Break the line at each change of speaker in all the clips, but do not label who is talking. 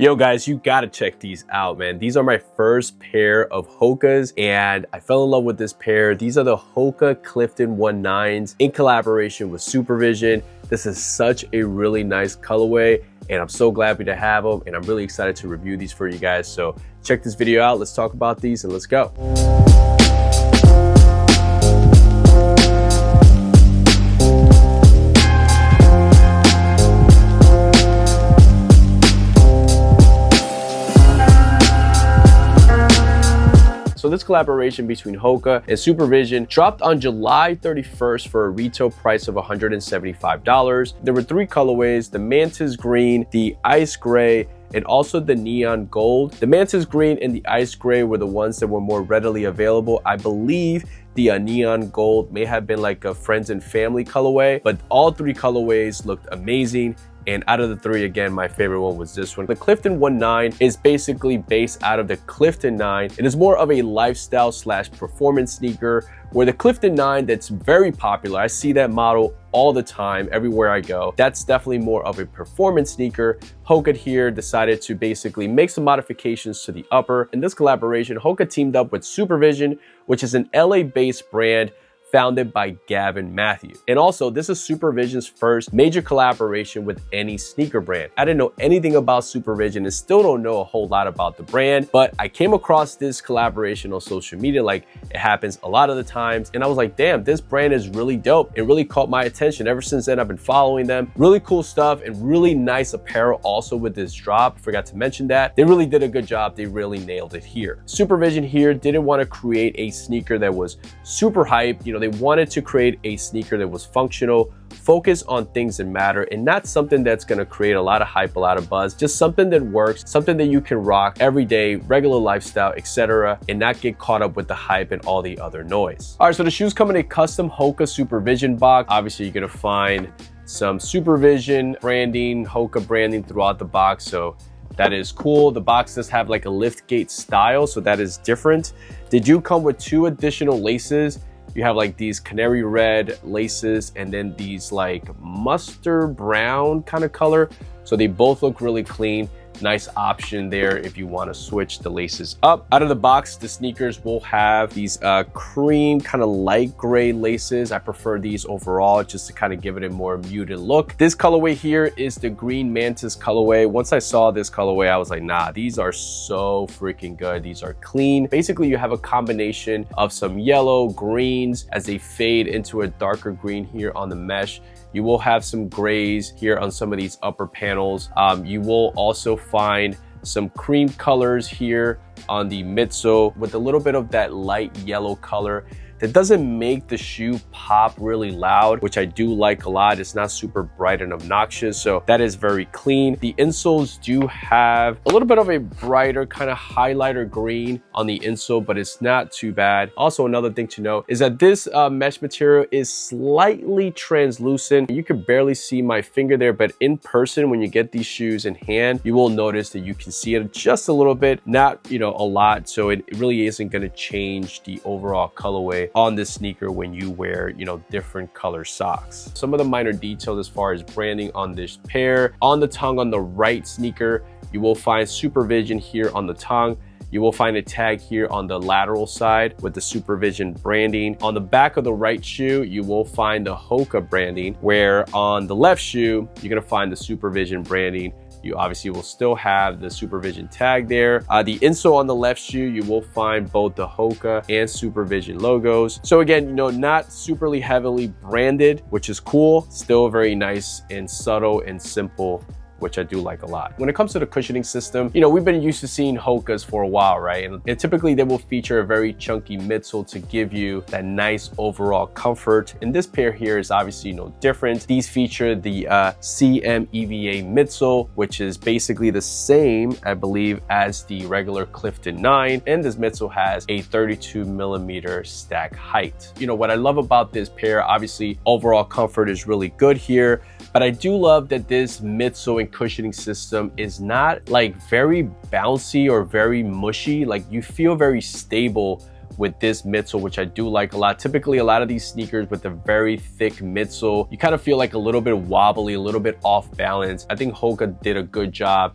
Yo guys, you gotta check these out, man. These are my first pair of Hokas and I fell in love with this pair. These are the Hoka Clifton One9s in collaboration with Supervsn. This is such a really nice colorway and I'm so glad to have them and I'm really excited to review these for you guys. So check this video out, let's talk about these and let's go. So this collaboration between Hoka and Supervsn dropped on July 31st for a retail price of $175. There were three colorways: the Mantis Green, the Ice Gray, and also the Neon Gold. The Mantis Green and the Ice Gray were the ones that were more readily available. I believe the Neon Gold may have been like a friends and family colorway, but all three colorways looked amazing. And out of the three, again, my favorite one was this one. The Clifton One9 is basically based out of the Clifton 9. It is more of a lifestyle slash performance sneaker, where the Clifton 9 that's very popular. I see that model all the time, everywhere I go. That's definitely more of a performance sneaker. Hoka here decided to basically make some modifications to the upper. In this collaboration, Hoka teamed up with Supervsn, which is an LA-based brand founded by Gavin Matthew. And also, this is Supervsn's first major collaboration with any sneaker brand. I didn't know anything about Supervsn and still don't know a whole lot about the brand, but I came across this collaboration on social media like it happens a lot of the times. And I was like, damn, this brand is really dope. It really caught my attention. Ever since then, I've been following them. Really cool stuff and really nice apparel also with this drop. Forgot to mention that. They really did a good job. They really nailed it here. Supervsn here didn't want to create a sneaker that was super hype. You know, they wanted to create a sneaker that was functional, focus on things that matter, and not something that's going to create a lot of hype, a lot of buzz, just something that works, something that you can rock every day, regular lifestyle, etc., and not get caught up with the hype and all the other noise. All right, so the shoes come in a custom Hoka Supervsn box. Obviously, you're going to find some Supervsn branding, Hoka branding throughout the box, so that is cool. The box does have like a lift gate style, so that is different. They do come with two additional laces. You have like these canary red laces and then these like mustard brown kind of color. So they both look really clean. Nice option there if you want to switch the laces up. Out of the box, the sneakers will have these cream kind of light gray laces. I prefer these overall just to kind of give it a more muted look. This colorway here is the Green Mantis colorway. Once I saw this colorway, I was like, nah, these are so freaking good. These are clean. Basically, you have a combination of some yellow, greens as they fade into a darker green here on the mesh. You will have some grays here on some of these upper panels. You will also find some cream colors here on the midsole with a little bit of that light yellow color. That doesn't make the shoe pop really loud, which I do like a lot. It's not super bright and obnoxious, so that is very clean. The insoles do have a little bit of a brighter kind of highlighter green on the insole, but it's not too bad. Also, another thing to note is that this mesh material is slightly translucent. You can barely see my finger there, but in person, when you get these shoes in hand, you will notice that you can see it just a little bit, not, you know, a lot. So it really isn't going to change the overall colorway on this sneaker when you wear, you know, different color socks. Some of the minor details as far as branding on this pair. On the tongue on the right sneaker, you will find Supervsn here on the tongue. You will find a tag here on the lateral side with the Supervsn branding. On the back of the right shoe, you will find the Hoka branding, where on the left shoe, you're gonna find the Supervsn branding. You obviously will still have the Supervsn tag there. The insole on the left shoe, you will find both the Hoka and Supervsn logos. So again, you know, not superly heavily branded, which is cool. Still very nice and subtle and simple, which I do like a lot. When it comes to the cushioning system, you know, we've been used to seeing Hokas for a while, right? And typically they will feature a very chunky midsole to give you that nice overall comfort. And this pair here is obviously no different. These feature the CMEVA midsole, which is basically the same, I believe, as the regular Clifton 9. And this midsole has a 32mm stack height. You know, what I love about this pair, obviously overall comfort is really good here, but I do love that this midsole and cushioning system is not like very bouncy or very mushy. Like, you feel very stable with this midsole, which I do like a lot. Typically, a lot of these sneakers with a very thick midsole, you kind of feel like a little bit wobbly, a little bit off balance. I think Hoka did a good job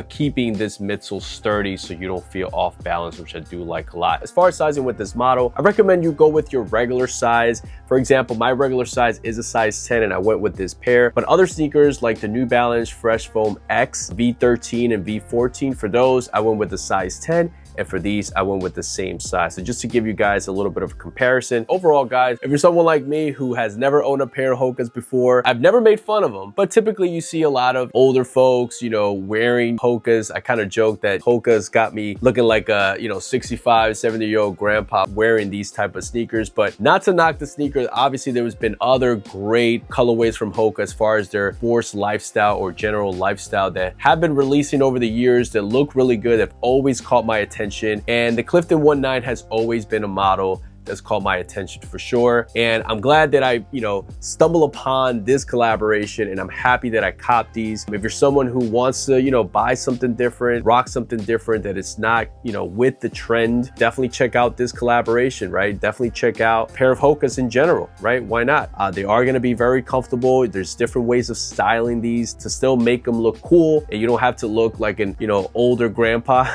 keeping this midsole sturdy so you don't feel off balance, which I do like a lot. As far as sizing with this model, I recommend you go with your regular size. For example, my regular size is a size 10 and I went with this pair, but other sneakers like the New Balance Fresh Foam X, V13 and V14, for those, I went with the size 10. And for these, I went with the same size. So just to give you guys a little bit of a comparison. Overall, guys, if you're someone like me who has never owned a pair of Hokas before, I've never made fun of them, but typically you see a lot of older folks, you know, wearing Hokas. I kind of joke that Hokas got me looking like a, 65, 70-year-old grandpa wearing these type of sneakers. But not to knock the sneakers, obviously there has been other great colorways from Hoka as far as their sports lifestyle or general lifestyle that have been releasing over the years that look really good, have always caught my attention. And the Clifton One9 has always been a model that's caught my attention for sure. And I'm glad that I, stumbled upon this collaboration, and I'm happy that I copped these. If you're someone who wants to, buy something different, rock something different that it's not, with the trend, definitely check out this collaboration, right? Definitely check out a pair of Hokas in general, right? Why not? They are gonna be very comfortable. There's different ways of styling these to still make them look cool, and you don't have to look like an, older grandpa.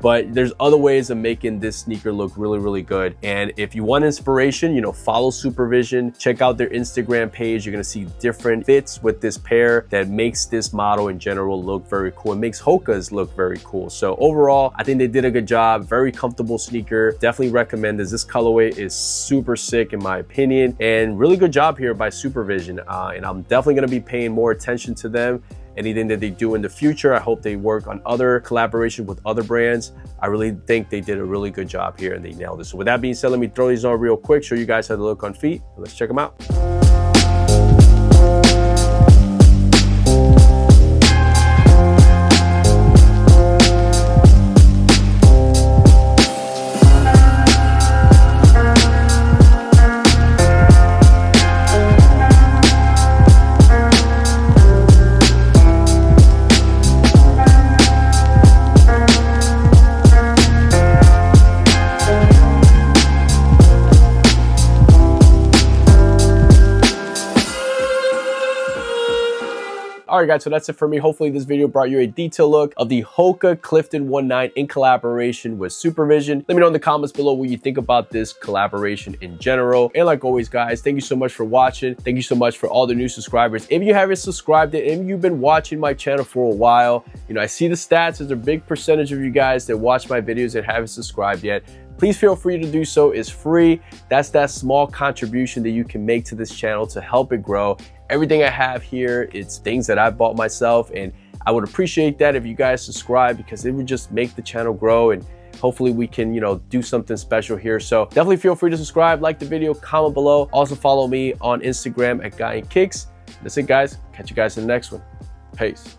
But there's other ways of making this sneaker look really, really good. And if you want inspiration, follow Supervsn, check out their Instagram page. You're gonna see different fits with this pair that makes this model in general look very cool. It makes Hokas look very cool. So overall, I think they did a good job. Very comfortable sneaker. Definitely recommend this. This colorway is super sick in my opinion, and really good job here by Supervsn. And I'm definitely gonna be paying more attention to them. Anything that they do in the future, I hope they work on other collaborations with other brands. I really think they did a really good job here and they nailed it. So with that being said, let me throw these on real quick, show you guys how they look on feet. Let's check them out. All right, guys, so that's it for me. Hopefully this video brought you a detailed look of the Hoka Clifton One9 in collaboration with Supervsn. Let me know in the comments below what you think about this collaboration in general. And like always, guys, thank you so much for watching. Thank you so much for all the new subscribers. If you haven't subscribed yet, and you've been watching my channel for a while, I see the stats. There's a big percentage of you guys that watch my videos that haven't subscribed yet. Please feel free to do so. It's free. That's that small contribution that you can make to this channel to help it grow. Everything I have here, it's things that I bought myself, and I would appreciate that if you guys subscribe, because it would just make the channel grow, and hopefully we can, do something special here. So definitely feel free to subscribe, like the video, comment below. Also follow me on Instagram at Guy and Kicks. That's it, guys. Catch you guys in the next one. Peace.